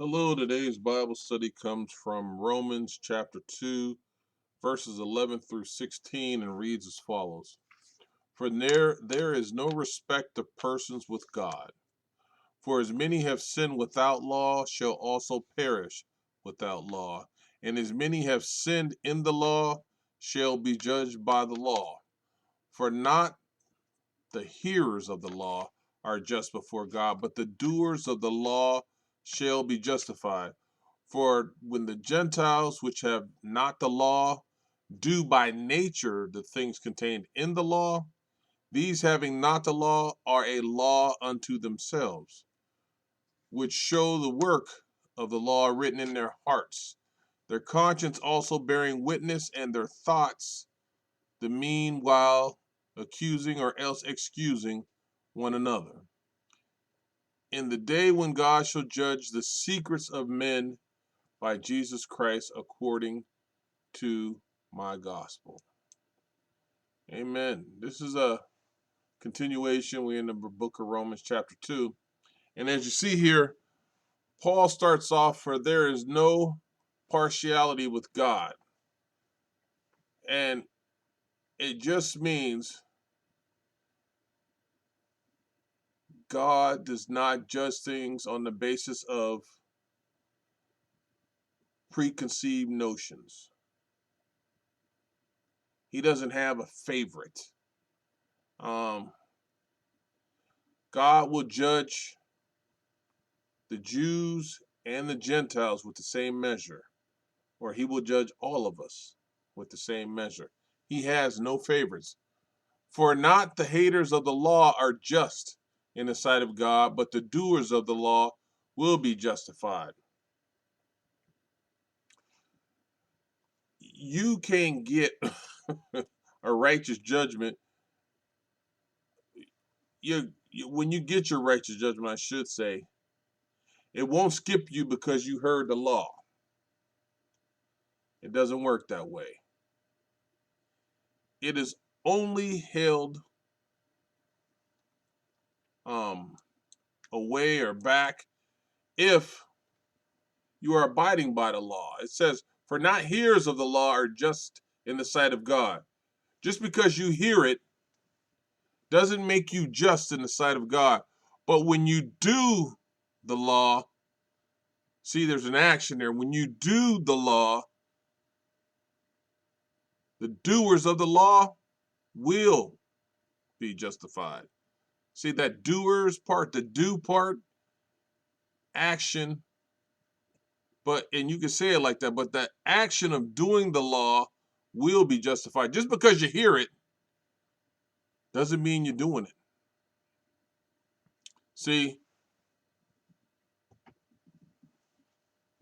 Hello, today's Bible study comes from Romans chapter 2, verses 11 through 16, and reads as follows. For there is no respect of persons with God. For as many have sinned without law shall also perish without law. And as many have sinned in the law shall be judged by the law. For not the hearers of the law are just before God, but the doers of the law shall be justified. For when the Gentiles, which have not the law, do by nature the things contained in the law, these having not the law are a law unto themselves, which show the work of the law written in their hearts, their conscience also bearing witness, and their thoughts the meanwhile accusing or else excusing one another. In the day when God shall judge the secrets of men by Jesus Christ according to my gospel. Amen. This is a continuation. We're in the book of Romans chapter 2. And as you see here, Paul starts off, for there is no partiality with God. And it just means God does not judge things on the basis of preconceived notions. He doesn't have a favorite. God will judge the Jews and the Gentiles with the same measure, or he will judge all of us with the same measure. He has no favorites. For not the haters of the law are just in the sight of God, but the doers of the law will be justified. You can get a righteous judgment. When you get your righteous judgment, I should say, it won't skip you because you heard the law. It doesn't work that way. It is only held away or back if you are abiding by the law. It says, for not hearers of the law are just in the sight of God. Just because you hear it doesn't make you just in the sight of God. But when you do the law, see, there's an action there. When you do the law, the doers of the law will be justified. See that doers part, the do part, action, and you can say it like that, but the action of doing the law will be justified. Just because you hear it doesn't mean you're doing it. See,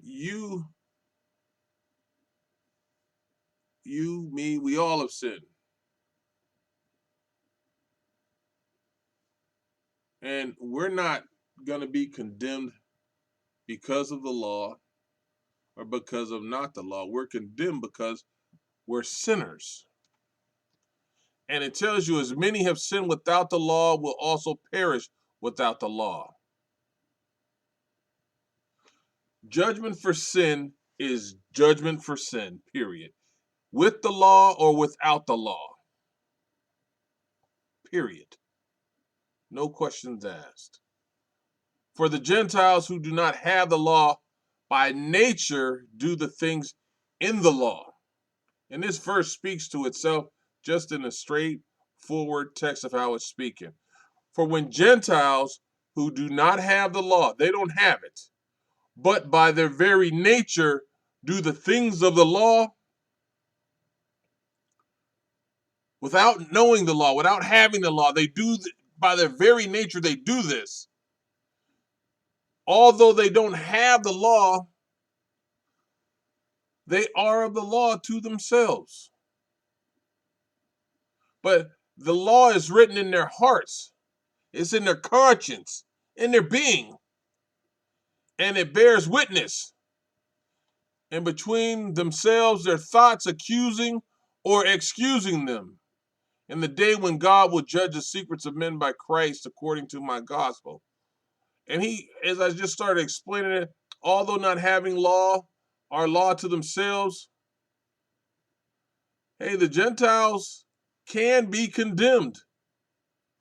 you, me, we all have sinned. And we're not going to be condemned because of the law or because of not the law. We're condemned because we're sinners. And it tells you, as many have sinned without the law will also perish without the law. Judgment for sin is judgment for sin, period. With the law or without the law, period. No questions asked. For the Gentiles who do not have the law by nature do the things in the law. And this verse speaks to itself just in a straightforward text of how it's speaking. For when Gentiles who do not have the law, they don't have it, but by their very nature do the things of the law, without knowing the law, without having the law, they do, by their very nature, they do this. Although they don't have the law, they are of the law to themselves. But the law is written in their hearts. It's in their conscience, in their being. And it bears witness. And between themselves, their thoughts accusing or excusing them. In the day when God will judge the secrets of men by Christ according to my gospel. And as I just started explaining it, although not having law, are law to themselves. Hey, the Gentiles can be condemned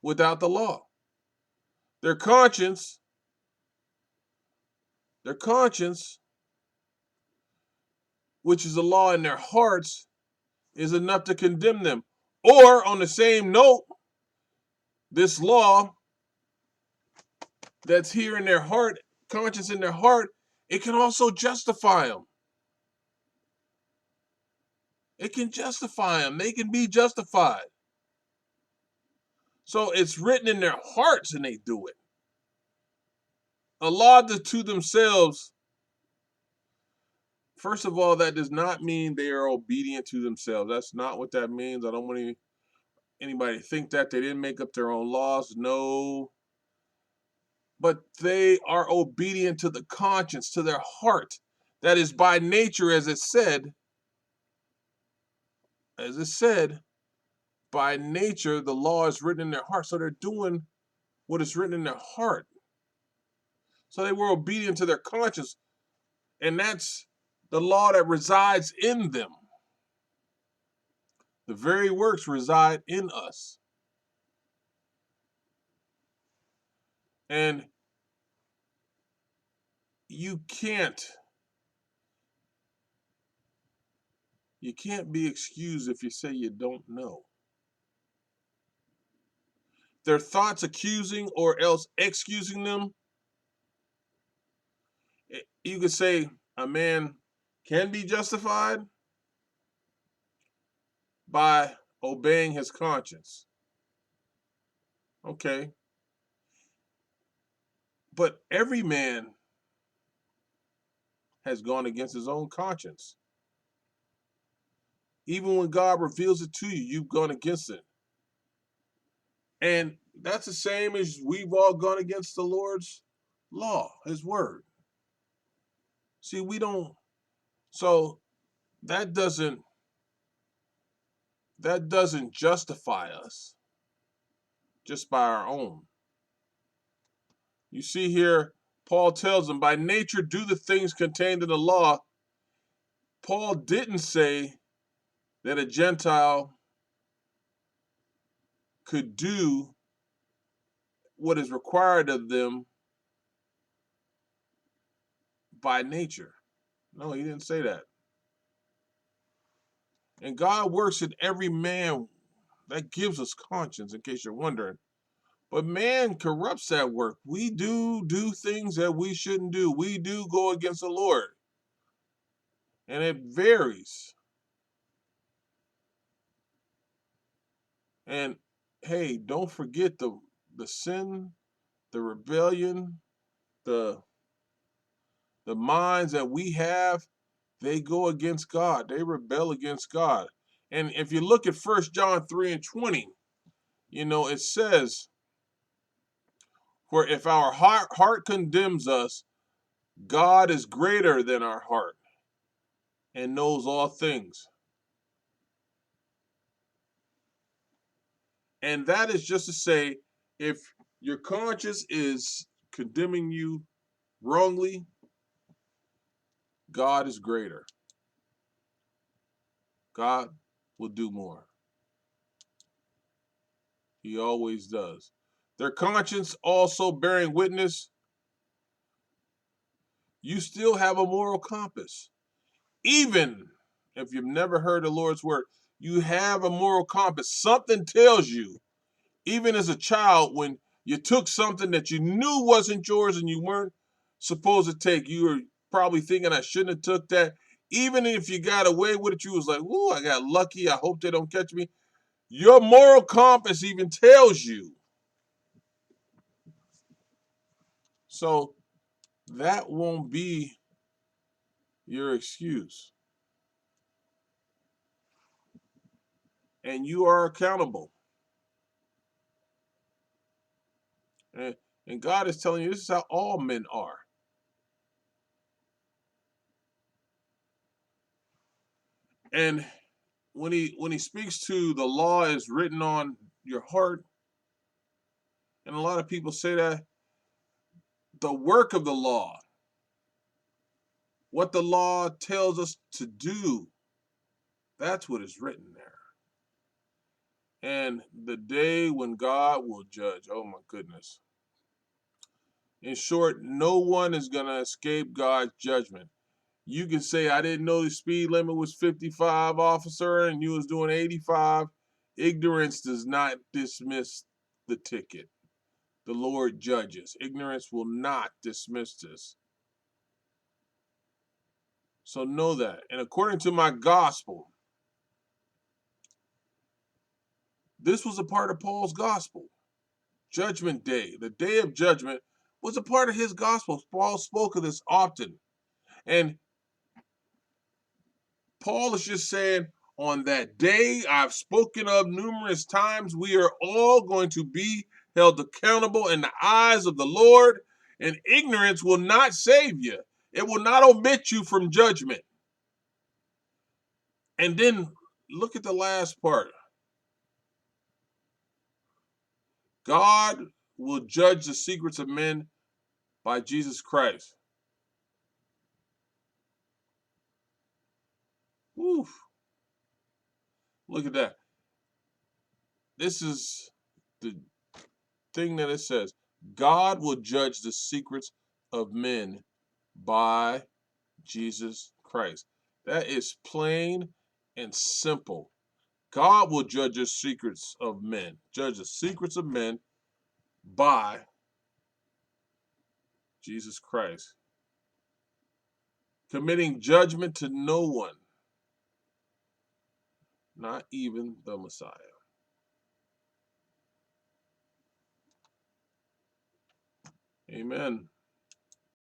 without the law. Their conscience, which is a law in their hearts, is enough to condemn them. Or, on the same note, this law that's here in their heart, conscience in their heart, it can also justify them. It can justify them. They can be justified. So it's written in their hearts and they do it. A law to themselves, first of all, that does not mean they are obedient to themselves. That's not what that means. I don't want anybody to think that they didn't make up their own laws. No. But they are obedient to the conscience, to their heart. That is by nature, as it said, by nature, the law is written in their heart. So they're doing what is written in their heart. So they were obedient to their conscience. And that's the law that resides in them. The very works reside in us. And you can't be excused if you say you don't know. Their thoughts accusing or else excusing them. You could say a man can be justified by obeying his conscience. Okay. But every man has gone against his own conscience. Even when God reveals it to you, you've gone against it. And that's the same as we've all gone against the Lord's law, his word. See, we don't, so that doesn't justify us just by our own. You see here, Paul tells them, by nature do the things contained in the law. Paul didn't say that a Gentile could do what is required of them by nature. No, he didn't say that. And God works in every man. That gives us conscience, in case you're wondering. But man corrupts that work. We do things that we shouldn't do. We do go against the Lord. And it varies. And hey, don't forget the sin, the rebellion, the minds that we have, they go against God. They rebel against God. And if you look at 1 John 3:20, it says, for if our heart condemns us, God is greater than our heart and knows all things. And that is just to say, if your conscience is condemning you wrongly, God is greater. God will do more. He always does. Their conscience also bearing witness, you still have a moral compass. Even if you've never heard the Lord's word, you have a moral compass. Something tells you, even as a child, when you took something that you knew wasn't yours and you weren't supposed to take, you were probably thinking, I shouldn't have took that. Even if you got away with it, you was like, "Ooh, I got lucky. I hope they don't catch me." Your moral compass even tells you. So that won't be your excuse. And you are accountable. And God is telling you this is how all men are. And when he speaks to the law is written on your heart, and a lot of people say that the work of the law what the law tells us to do. That's what is written there. And the day when God will judge, oh my goodness. In short, no one is going to escape God's judgment. You can say, I didn't know the speed limit was 55, officer, and you was doing 85. Ignorance does not dismiss the ticket. The Lord judges. Ignorance will not dismiss this. So know that. And according to my gospel, this was a part of Paul's gospel. Judgment Day, the day of judgment, was a part of his gospel. Paul spoke of this often. And Paul is just saying, on that day I've spoken of numerous times, we are all going to be held accountable in the eyes of the Lord, and ignorance will not save you. It will not omit you from judgment. And then look at the last part. God will judge the secrets of men by Jesus Christ. Woo. Look at that. This is the thing that it says. God will judge the secrets of men by Jesus Christ. That is plain and simple. God will judge the secrets of men, judge the secrets of men by Jesus Christ, committing judgment to no one, not even the Messiah. Amen.